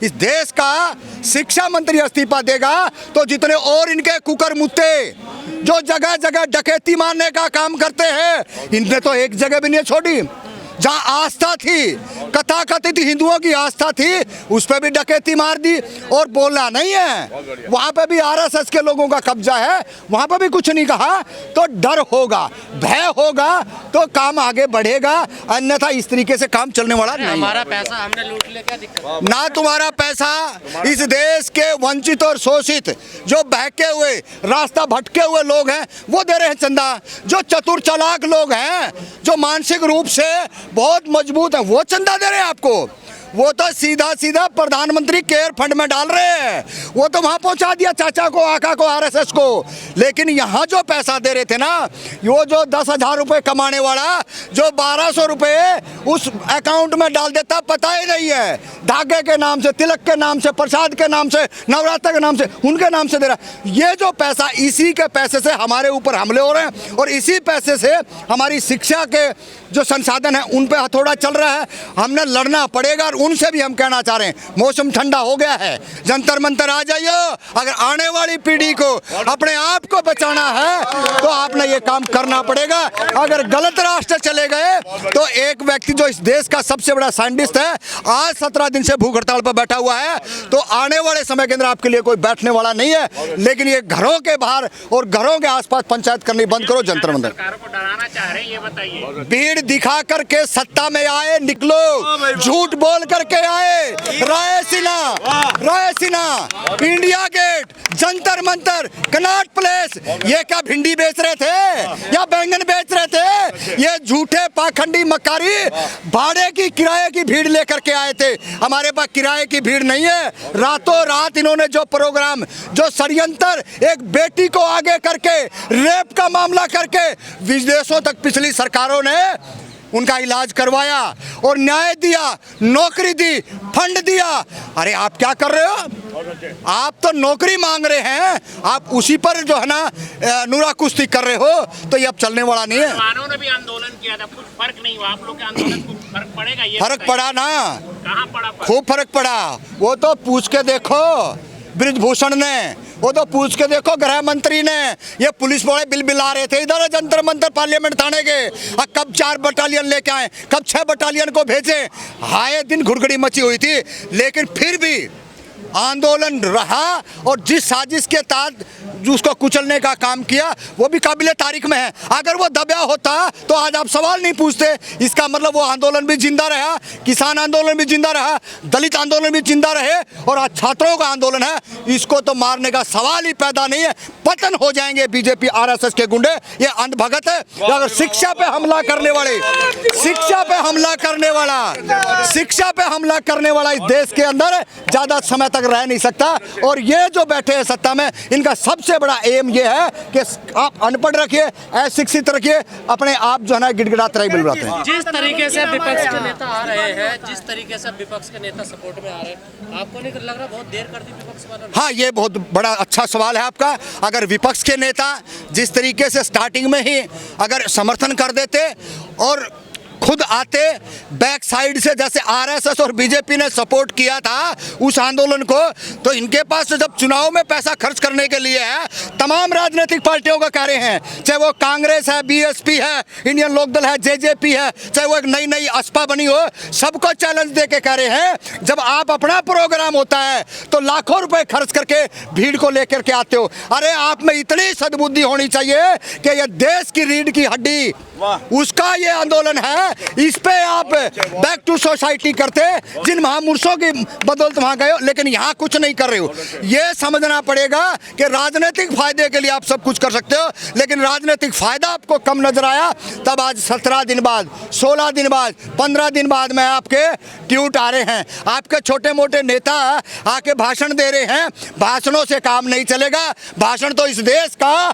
इस देश का शिक्षा मंत्री इस्तीफा देगा तो जितने और इनके कुकर मुत्ते जो जगह जगह डकैती मारने का काम करते हैं, इनने तो एक जगह भी नहीं छोड़ी। जहाँ आस्था थी, कथाकथित हिंदुओं की आस्था थी, उस पर भी डकैती मार दी। और बोलना नहीं है, वहाँ पे भी आरएसएस के लोगों का कब्जा है, वहाँ पे भी कुछ नहीं कहा। तो डर होगा, भय होगा तो काम आगे बढ़ेगा, अन्यथा इस तरीके से काम चलने वाला नहीं। हमारा पैसा हमने लूट लिया, क्या दिक्कत? ना तुम्हारा पैसा, इस देश के वंचित और शोषित जो बहके हुए, रास्ता भटके हुए लोग हैं वो दे रहे हैं चंदा। जो चतुर चालाक लोग हैं, जो मानसिक रूप से बहुत मजबूत है, वो चंदा दे रहे हैं आपको। वो तो सीधा सीधा प्रधानमंत्री केयर फंड में डाल रहे हैं, वो तो वहां पहुंचा दिया चाचा को, आका को, आरएसएस को। लेकिन यहाँ जो पैसा दे रहे थे ना, वो जो 10,000 रुपये कमाने वाला जो 1200 रुपये उस अकाउंट में डाल देता, पता ही नहीं है। धागे के नाम से, तिलक के नाम से, प्रसाद के नाम से, नवरात्र के नाम से, उनके नाम से दे रहा है। ये जो पैसा, इसी के पैसे से हमारे ऊपर हमले हो रहे हैं और इसी पैसे से हमारी शिक्षा के जो संसाधन है उन पे हथौड़ा चल रहा है। हमने लड़ना पड़ेगा। और उनसे भी हम कहना चाह रहे हैं, मौसम ठंडा हो गया है, जंतर मंतर आ जाइए। अगर आने वाली पीढ़ी को अपने आप को बचाना है तो आपने ये काम करना पड़ेगा। अगर गलत रास्ते चले गए तो एक व्यक्ति जो इस देश का सबसे बड़ा साइंटिस्ट है, आज 17 दिन से भूख हड़ताल पर बैठा हुआ है, तो आने वाले समय के अंदर आपके लिए कोई बैठने वाला नहीं है। लेकिन ये घरों के बाहर और घरों के आसपास पंचायत करनी बंद करो। जंतर मंतर सरकारों को डराना चाह रहे हैं, ये बताइए। भीड़ दिखा करके सत्ता में आए, निकलो। झूठ बोल करके आए, Raisina, India gate, Jantar Mantar, Connaught place, ये क्या भिंडी बेच रहे थे या बैंगन बेच रहे थे? ये झूठे पाखंडी मकारी भाड़े की, किराए की भीड़ लेकर के आए थे। हमारे पास किराए की भीड़ नहीं है। रातों रात इन्होंने जो प्रोग्राम, जो षड्यंत्र, एक बेटी को आगे करके रेप का मामला करके विदेशों तक पिछली सरकारों ने उनका इलाज करवाया और न्याय दिया, नौकरी दी, फंड दिया। अरे आप क्या कर रहे हो? आप तो नौकरी मांग रहे हैं, आप उसी पर जो है ना नूरा कुश्ती कर रहे हो। तो ये अब चलने वाला नहीं है। जवानों ने भी आंदोलन किया था, कुछ फर्क नहीं हुआ। आप लोग के आंदोलन को फर्क पड़ेगा? ये फर्क पड़ा ना, कहाँ पड़ा? खूब फर्क पड़ा। वो तो पूछ के देखो बृजभूषण ने, वो तो पूछ के देखो गृह मंत्री ने। ये पुलिस वाले बिल बिला रहे थे इधर जंतर मंतर पार्लियामेंट थाने के, कब 4 बटालियन लेके आए, कब 6 बटालियन को भेजे। हाय दिन घुड़घड़ी मची हुई थी, लेकिन फिर भी आंदोलन रहा और जिस साजिश के तहत उसको कुचलने का काम किया वो भी काबिले तारीख में है। अगर वो दबा होता तो आज आप सवाल नहीं पूछते। इसका मतलब वो आंदोलन भी जिंदा रहा, किसान आंदोलन भी जिंदा रहा, दलित आंदोलन भी जिंदा रहे और आज छात्रों का आंदोलन है। इसको तो मारने का सवाल ही पैदा नहीं है। पतन हो जाएंगे बीजेपी आरएसएस के गुंडे। ये अंधभगत है। अगर शिक्षा पे हमला करने वाले, शिक्षा पे हमला करने वाला इस देश के अंदर ज्यादा समय तक रह नहीं सकता। और ये जो बैठे हैं सत्ता में, इनका सबसे बड़ा एम ये है कि आप अनपढ़ रखिए, अशिक्षित रखिए, अपने आप जो है ना गिड़गिड़ाते रहे, बिलबिलाते हैं। जिस तरीके से विपक्ष के नेता आ रहे हैं, जिस तरीके से विपक्ष के नेता सपोर्ट में आ रहे हैं, आपको नहीं लग रहा बहुत देर कर दी विपक्ष वालों ने? हाँ, ये बहुत बड़ा अच्छा सवाल है आपका। अगर विपक्ष के नेता जिस तरीके से स्टार्टिंग में ही अगर समर्थन कर देते और खुद आते बैक साइड से, जैसे आरएसएस और बीजेपी ने सपोर्ट किया था उस आंदोलन को, तो इनके पास जब चुनाव में पैसा खर्च करने के लिए है, तमाम राजनीतिक पार्टियों का कह रहे हैं, चाहे वो कांग्रेस है, बीएसपी है, इंडियन लोकदल है, जेजेपी है, चाहे वो एक नई असपा बनी हो, सबको चैलेंज दे के कह रहे हैं जब आप अपना प्रोग्राम होता है तो लाखों रुपए खर्च करके भीड़ को लेकर के आते हो। अरे आप में इतनी सद्बुद्धि होनी चाहिए कि ये देश की रीढ़ की हड्डी, उसका ये आंदोलन है, इस पे आप बैक टू सोसाइटी करते, जिन महापुरुषों की बदौलत वहां गए हो, लेकिन यहाँ कुछ नहीं कर रहे हो। ये समझना पड़ेगा कि राजनीतिक फायदे के लिए आप सब कुछ कर सकते हो, लेकिन राजनीतिक फायदा आपको कम नजर आया। तब आज 17 दिन बाद, 16 दिन बाद, 15 दिन बाद में आपके ट्वीट आ रहे हैं, आपके छोटे मोटे नेता आके भाषण दे रहे हैं। भाषणों से काम नहीं चलेगा। भाषण तो इस देश का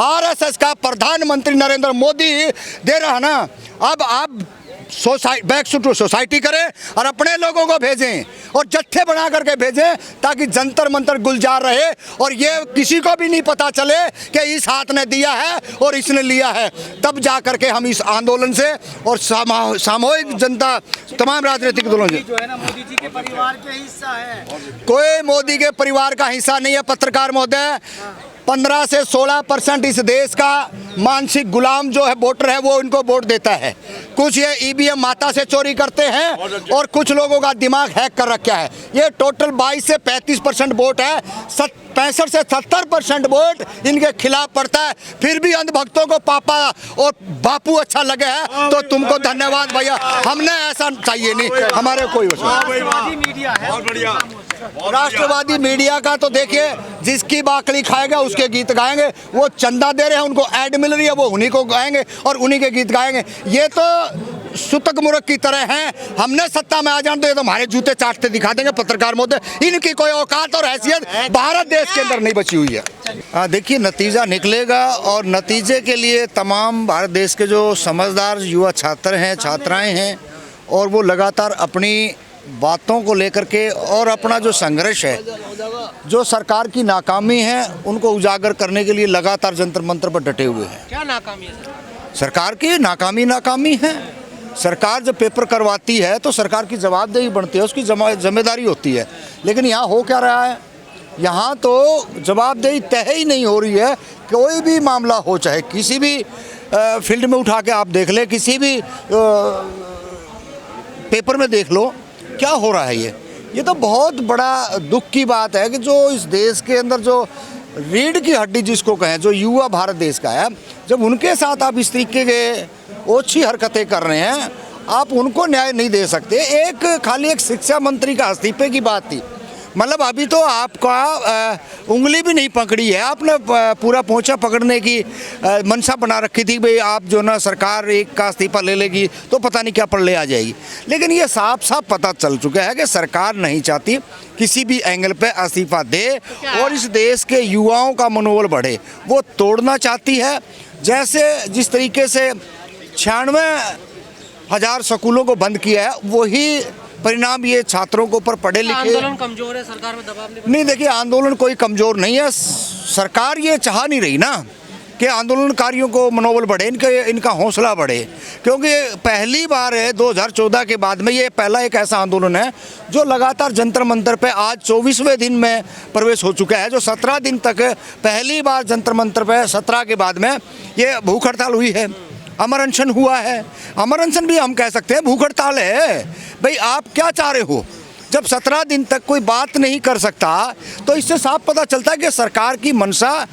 आरएसएस का प्रधानमंत्री नरेंद्र मोदी दे रहा है ना। अब आप बैक टू सोसाइटी करें और अपने लोगों को भेजें और जत्थे बना करके भेजें, ताकि जंतर मंतर गुलजार रहे और ये किसी को भी नहीं पता चले कि इस हाथ ने दिया है और इसने लिया है। तब जा करके हम इस आंदोलन से और सामूहिक जनता तमाम राजनीतिक दलों से, जो है ना, मोदी जी के परिवार के हिस्सा है। कोई मोदी के परिवार का हिस्सा नहीं है पत्रकार महोदय। 15 से 16% इस देश का मानसिक गुलाम जो है वोटर है वो इनको वोट देता है। कुछ ये ईवीएम माता से चोरी करते हैं और कुछ लोगों का दिमाग हैक कर रखा है। ये टोटल 22 से 35% वोट है, 65 से 70% वोट इनके खिलाफ पड़ता है। फिर भी अंधभक्तों को पापा और बापू अच्छा लगे है तो तुमको धन्यवाद भैया। हमने ऐसा चाहिए नहीं, हमारे कोई राष्ट्रवादी मीडिया है, राष्ट्रवादी मीडिया का तो देखिए, जिसकी बाकड़ी खाएगा उसके गीत गाएंगे। वो चंदा दे रहे हैं, उनको ऐड मिल रही है, वो उन्हीं को गाएंगे और उन्हीं के गीत गाएंगे। ये तो सुतक मुरक की तरह हैं। हमने सत्ता में आ जाने तो ये तो हमारे जूते चाटते दिखा देंगे पत्रकार महोदय। इनकी कोई औकात और हैसियत भारत देश के अंदर नहीं बची हुई है। देखिए, नतीजा निकलेगा और नतीजे के लिए तमाम भारत देश के जो समझदार युवा छात्र हैं, छात्राएं हैं, और वो लगातार अपनी बातों को लेकर के और अपना जो संघर्ष है, जो सरकार की नाकामी है, उनको उजागर करने के लिए लगातार जंतर मंतर पर डटे हुए हैं। क्या नाकामी है सर? सरकार की नाकामी है। सरकार जब पेपर करवाती है तो सरकार की जवाबदेही बनती है, उसकी जिम्मेदारी होती है। लेकिन यहाँ हो क्या रहा है, यहाँ तो जवाबदेही तय ही नहीं हो रही है। कोई भी मामला हो, चाहे किसी भी फील्ड में उठा के आप देख ले, किसी भी पेपर में देख लो, क्या हो रहा है। ये तो बहुत बड़ा दुख की बात है कि जो इस देश के अंदर जो रीढ़ की हड्डी जिसको कहें, जो युवा भारत देश का है, जब उनके साथ आप इस तरीके के ओछी हरकतें कर रहे हैं, आप उनको न्याय नहीं दे सकते। खाली एक शिक्षा मंत्री का इस्तीफे की बात थी, मतलब अभी तो आपका उंगली भी नहीं पकड़ी है, आपने पूरा पोंछा पकड़ने की मंशा बना रखी थी। भाई आप जो ना सरकार एक का इस्तीफा ले लेगी तो पता नहीं क्या पर ले आ जाएगी। लेकिन ये साफ साफ पता चल चुका है कि सरकार नहीं चाहती किसी भी एंगल पे इस्तीफा दे और इस देश के युवाओं का मनोबल बढ़े, वो तोड़ना चाहती है। जैसे जिस तरीके से 96,000 स्कूलों को बंद किया है, वही परिणाम ये छात्रों के ऊपर पढ़े लिखे। आंदोलन कमजोर है, सरकार में दबाव नहीं। देखिए, आंदोलन कोई कमजोर नहीं है। सरकार ये चाह नहीं रही ना कि आंदोलनकारियों को मनोबल बढ़े, इनका हौसला बढ़े, क्योंकि पहली बार है 2014 के बाद में ये पहला एक ऐसा आंदोलन है जो लगातार जंतर मंतर पे आज 24वें दिन में प्रवेश हो चुका है। जो 17 दिन तक पहली बार जंतर मंतर पे 17 के बाद में ये भूख हड़ताल हुई है, अमर अनशन हुआ है। अमर अनशन भी हम कह सकते हैं, भूख हड़ताल है। भाई आप क्या चाह रहे हो? जब 17 दिन तक कोई बात नहीं कर सकता तो इससे साफ पता चलता है कि सरकार की मंशा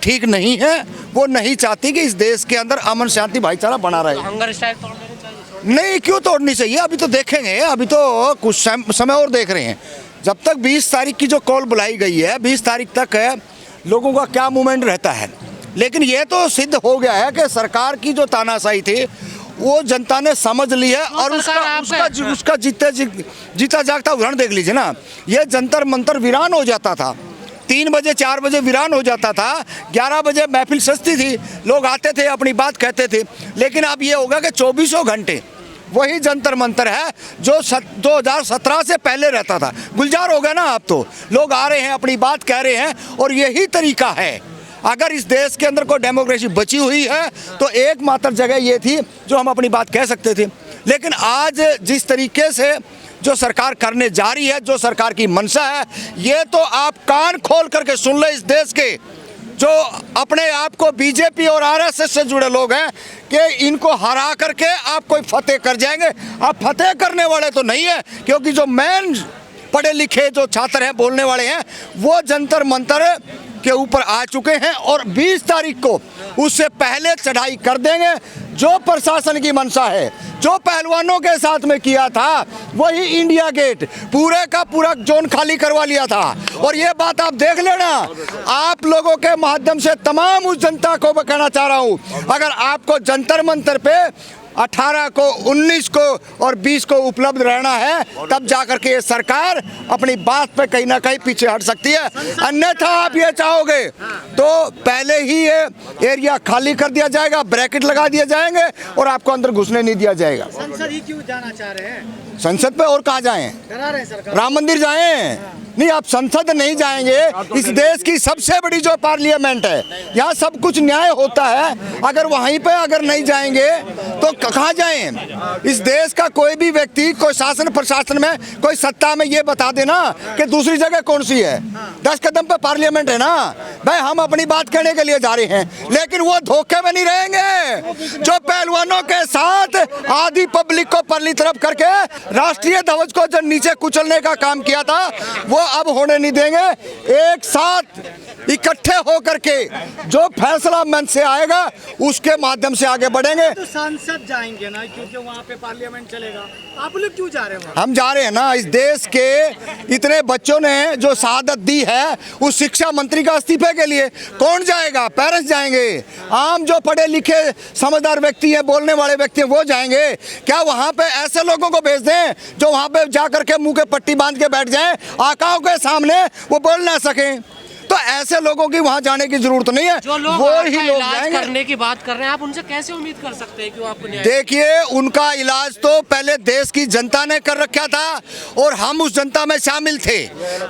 ठीक नहीं है। वो नहीं चाहती कि इस देश के अंदर अमन शांति भाईचारा बना रहे। हंगर स्ट्राइक तोड़ देनी चाहिए? नहीं, क्यों तोड़नी चाहिए? अभी तो देखेंगे, अभी तो कुछ समय और देख रहे हैं। जब तक 20 तारीख की जो कॉल बुलाई गई है, 20 तारीख तक है, लोगों का क्या मूवमेंट रहता है। लेकिन ये तो सिद्ध हो गया है कि सरकार की जो तानाशाही थी वो जनता ने समझ ली है और उसका जीता जागता उदाहरण देख लीजिए ना। ये जंतर मंतर वीरान हो जाता था, 3 बजे 4 बजे वीरान हो जाता था, 11 बजे महफिल सस्ती थी, लोग आते थे, अपनी बात कहते थे। लेकिन अब ये होगा कि 24 घंटे वही जंतर मंतर है जो 2017 से पहले रहता था। गुलजार हो गया ना, अब तो लोग आ रहे हैं, अपनी बात कह रहे हैं और यही तरीका है। अगर इस देश के अंदर कोई डेमोक्रेसी बची हुई है तो एकमात्र जगह ये थी जो हम अपनी बात कह सकते थे। लेकिन आज जिस तरीके से जो सरकार करने जा रही है, जो सरकार की मंशा है, ये तो आप कान खोल करके सुन ले। इस देश के जो अपने आप को बीजेपी और आरएसएस से जुड़े लोग हैं कि इनको हरा करके आप कोई फतेह कर जाएंगे। आप फतेह करने वाले तो नहीं है, क्योंकि जो मेन पढ़े लिखे जो छात्र हैं, बोलने वाले हैं, वो जंतर मंतर के ऊपर आ चुके हैं और 20 तारीख को उससे पहले चढ़ाई कर देंगे। जो प्रशासन की मंशा है, जो पहलवानों के साथ में किया था, वही इंडिया गेट पूरे का पूरा जोन खाली करवा लिया था। और ये बात आप देख लेना, आप लोगों के माध्यम से तमाम उस जनता को मैं कहना चाह रहा हूँ, अगर आपको जंतर मंतर पे 18 को, 19 को और 20 को उपलब्ध रहना है, तब जाकर के ये सरकार अपनी बात पे कहीं ना कहीं पीछे हट सकती है। अन्यथा आप ये चाहोगे तो पहले ही ये एरिया खाली कर दिया जाएगा, ब्रैकेट लगा दिए जाएंगे और आपको अंदर घुसने नहीं दिया जाएगा। संसद ही क्यों जाना चाह रहे हैं? संसद पे और कहाँ जाएं? डरा रहे हैं सरकार। राम मंदिर जाएं? नहीं, आप संसद नहीं जाएंगे। इस देश की सबसे बड़ी जो पार्लियामेंट है, यहाँ सब कुछ न्याय होता है। अगर वहीं पे अगर नहीं जाएंगे तो कहाँ जाएं? इस देश का कोई भी व्यक्ति, कोई शासन प्रशासन में, कोई सत्ता में, ये बता देना कि दूसरी जगह कौन सी है। 10 कदम पे पार्लियामेंट है ना भाई, हम अपनी बात कहने के लिए जा रहे हैं, लेकिन वो धोखे में नहीं रहेंगे। जो पहलवानों के साथ आधी पब्लिक को परली तरफ करके राष्ट्रीय ध्वज को जो नीचे कुचलने का काम किया था, वो अब होने नहीं देंगे। एक साथ इकट्ठे होकर के जो फैसला मन से आएगा उसके माध्यम से आगे बढ़ेंगे। तो सांसद जाएंगे ना, क्योंकि वहाँ पे पार्लियामेंट चलेगा। आप लोग क्यों जा रहे हो? हम जा रहे हैं ना, इस देश के इतने बच्चों ने जो शहादत दी है उस शिक्षा मंत्री का इस्तीफे के लिए। कौन जाएगा? पेरेंट्स जाएंगे। आम जो पढ़े लिखे समझदार व्यक्ति हैं, बोलने वाले व्यक्ति हैं, वो जाएंगे। क्या वहाँ पे ऐसे लोगों को भेज दें जो वहाँ पे जाकर के मुंह के पट्टी बांध के बैठ जाएं, आकाओं के सामने वो बोल ना सकें? तो ऐसे लोगों की वहां जाने की जरूरत नहीं है। जो लोग वो ही लोग इलाज जाएंगे। करने की बात कर रहे हैं, आप उनसे कैसे उम्मीद कर सकते हैं कि वो आपको न्याय? देखिए, उनका इलाज तो पहले देश की जनता ने कर रखा था और हम उस जनता में शामिल थे।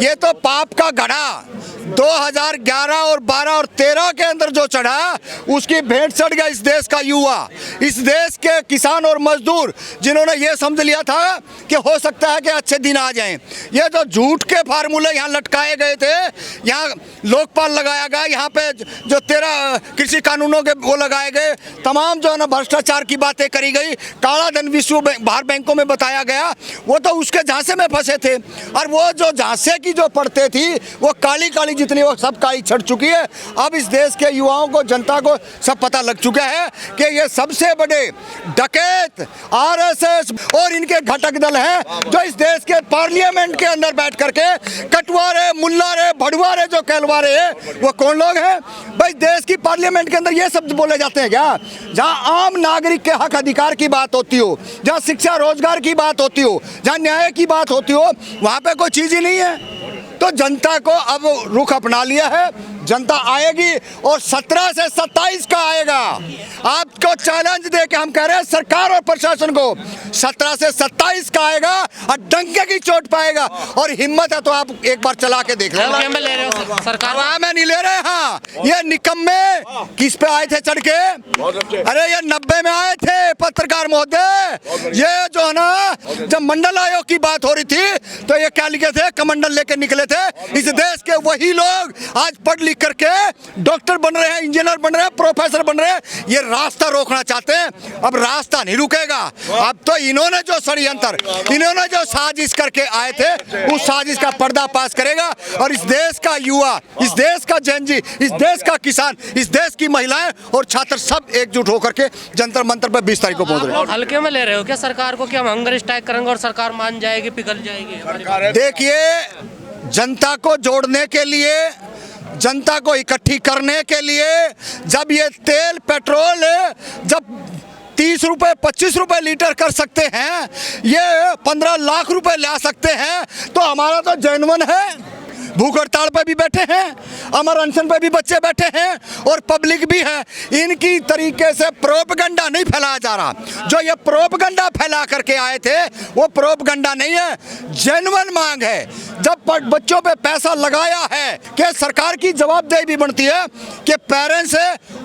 ये तो पाप का घड़ा 2011 और 12 और 13 के अंदर जो चढ़ा, उसकी भेंट चढ़ गया इस देश का युवा, इस देश के किसान और मजदूर, जिन्होंने ये समझ लिया था कि हो सकता है कि अच्छे दिन आ जाएं। ये जो झूठ के फार्मूले यहाँ लटकाए गए थे, यहाँ लोकपाल लगाया गया, यहाँ पे जो 13 कृषि कानूनों के वो लगाए गए, तमाम जो है ना भ्रष्टाचार की बातें करी गई, काला धन विश्व बाहर बैंकों में बताया गया, वो तो उसके झांसे में फंसे थे। और वो जो झांसे की जो पड़ते थी, वो काली काली जितनी, वो सब काली छट चुकी है। अब इस देश के युवाओं को, जनता को सब पता लग चुका है कि ये सबसे बड़े डकैत आरएसएस और इनके घटक दल हैं, जो इस देश के पार्लियामेंट के अंदर बैठ करके कटवारे, मुल्लारे, भड़वारे जो कहलवारे हैं, वो कौन लोग हैं भाई? देश की पार्लियामेंट के अंदर ये शब्द बोले जाते हैं क्या? जहां आम नागरिक के हक अधिकार की बात होती हो, जहां शिक्षा रोजगार की बात होती हो, जहां न्याय की बात होती हो, वहां पे कोई चीज ही नहीं है। तो जनता को अब रुख अपना लिया है, जनता आएगी और 17 से 27 का आएगा। आपको चैलेंज दे के हम कह रहे हैं सरकार और प्रशासन को, 17 से 27 का आएगा और डंके की चोट पाएगा। और हिम्मत है तो आप एक बार चला के देख लेना। में ले रहे हो सरकार? में नहीं ले रहे। हाँ, ये निकम्मे किस पे आए थे चढ़ के? अरे ये 90 में आए थे पत्रकार महोदय। ये जो है ना, जब मंडल आयोग की बात हो रही थी तो ये क्या लिखे थे? कमंडल लेके निकले थे। इस देश के वही लोग आज पढ़ लिख करके डॉक्टर बन रहे हैं, इंजीनियर बन रहे हैं, प्रोफेसर बन रहे हैं। ये रास्ता रोकना चाहते हैं। अब रास्ता नहीं रुकेगा। अब तो इन्होंने जो षड्यंत्र, इन्होंने जो साजिश करके आए थे, उस साजिश का पर्दाफाश करेगा। और इस देश का युवा, इस देश का जनजी, इस देश का किसान, इस देश की महिलाएं और छात्र सब एकजुट होकर के जंतर मंतर पर 20 तारीख को पहुंच रहे हैं। हल्के में ले रहे हो क्या सरकार को कि हम हंगर स्ट्राइक करेंगे और सरकार मान जाएगी, पिघल जाएगी? देखिए, जनता को जोड़ने के लिए, जनता को इकट्ठी करने के लिए, जब ये तेल पेट्रोल जब 30 रुपए 25 रुपए लीटर कर सकते हैं, ये 15 लाख रुपए ला सकते हैं, तो हमारा तो जेन्युइन है। भूख हड़ताल पे भी बैठे हैं, अमर अनशन पे भी बच्चे बैठे हैं और पब्लिक भी है। इनकी तरीके से प्रोपगंडा नहीं फैलाया जा रहा। जो ये प्रोपगंडा फैला करके आए थे, वो प्रोपगंडा नहीं है, जेन्युइन मांग है। जब बच्चों पे पैसा लगाया है कि सरकार की जवाबदेही भी बनती है कि पेरेंट्स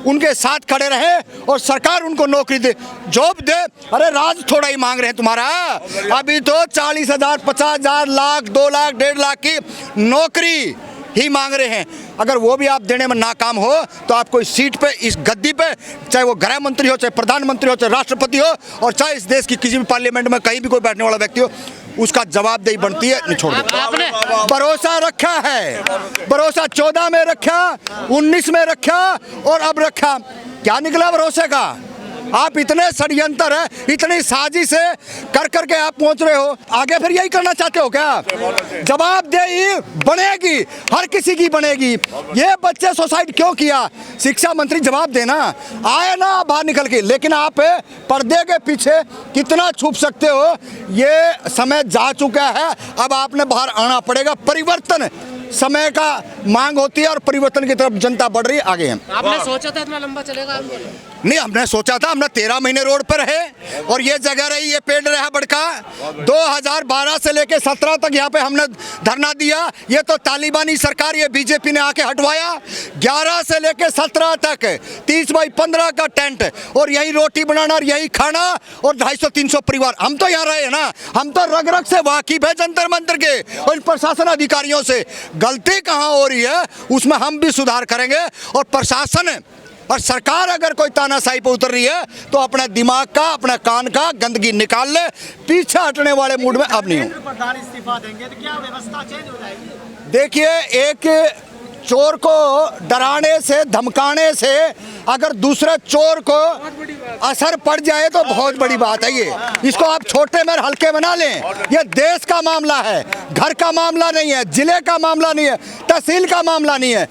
उनके साथ खड़े रहे और सरकार उनको नौकरी दे, जॉब दे। अरे राज थोड़ा ही मांग रहे हैं तुम्हारा। अभी तो 40,000, 50,000, लाख, 2 लाख, 1.5 लाख की नौकरी ही मांग रहे हैं। अगर वो भी आप देने में नाकाम हो तो आप कोई सीट पे, इस गद्दी पे, चाहे वो गृह मंत्री हो, चाहे प्रधानमंत्री हो, चाहे राष्ट्रपति हो, और चाहे इस देश की किसी भी पार्लियामेंट में कहीं भी कोई बैठने वाला व्यक्ति हो, उसका जवाबदेही बनती है। नहीं छोड़ आपने भरोसा रखा है, भरोसा 14 में रखा, 19 में रखा और अब रखा। क्या निकला भरोसे का? आप इतने षड्यंत्र है, इतनी साजिश है कर करके आप पहुंच रहे हो। आगे फिर यही करना चाहते हो क्या? जवाबदेही बनेगी, हर किसी की बनेगी। ये बच्चे सुसाइड क्यों किया, शिक्षा मंत्री जवाब देना। आए ना बाहर निकल के, लेकिन आप पर्दे के पीछे कितना छुप सकते हो? ये समय जा चुका है, अब आपने बाहर आना पड़ेगा। परिवर्तन समय का मांग होती है और परिवर्तन की तरफ जनता बढ़ रही है। आगे हम आपने सोचा था इतना लंबा चलेगा आंदोलन? नहीं, हमने सोचा था, हमने 13 महीने रोड पर है और ये जगह रही, ये पेड़ रहा बड़का। 2012 से लेके 17 तक यहाँ पे हमने धरना दिया। ये तो तालिबानी सरकार, ये बीजेपी ने आके हटवाया। 11 से लेके 17 तक 30 बाई 15 का टेंट और यही रोटी बनाना और यही खाना और 250-300 परिवार। हम तो यहाँ रहे ना, हम तो रग रग से वाकिफ है जंतर मंतर के और प्रशासन अधिकारियों से। गलती कहाँ हो रही है उसमें हम भी सुधार करेंगे। और प्रशासन और सरकार अगर कोई तानाशाही पे उतर रही है तो अपने दिमाग का, अपने कान का गंदगी निकाल ले। पीछे हटने वाले मूड में अब नहीं हूँ। प्रधान इस्तीफा देंगे तो क्या व्यवस्था चेंज हो जाएगी? देखिए, एक चोर को डराने से, धमकाने से अगर दूसरे चोर को असर पड़ जाए तो बहुत बड़ी बात है। ये इसको आप छोटे में हल्के बना लें। ये देश का मामला है, घर का मामला नहीं है, जिले का मामला नहीं है, तहसील का मामला नहीं है।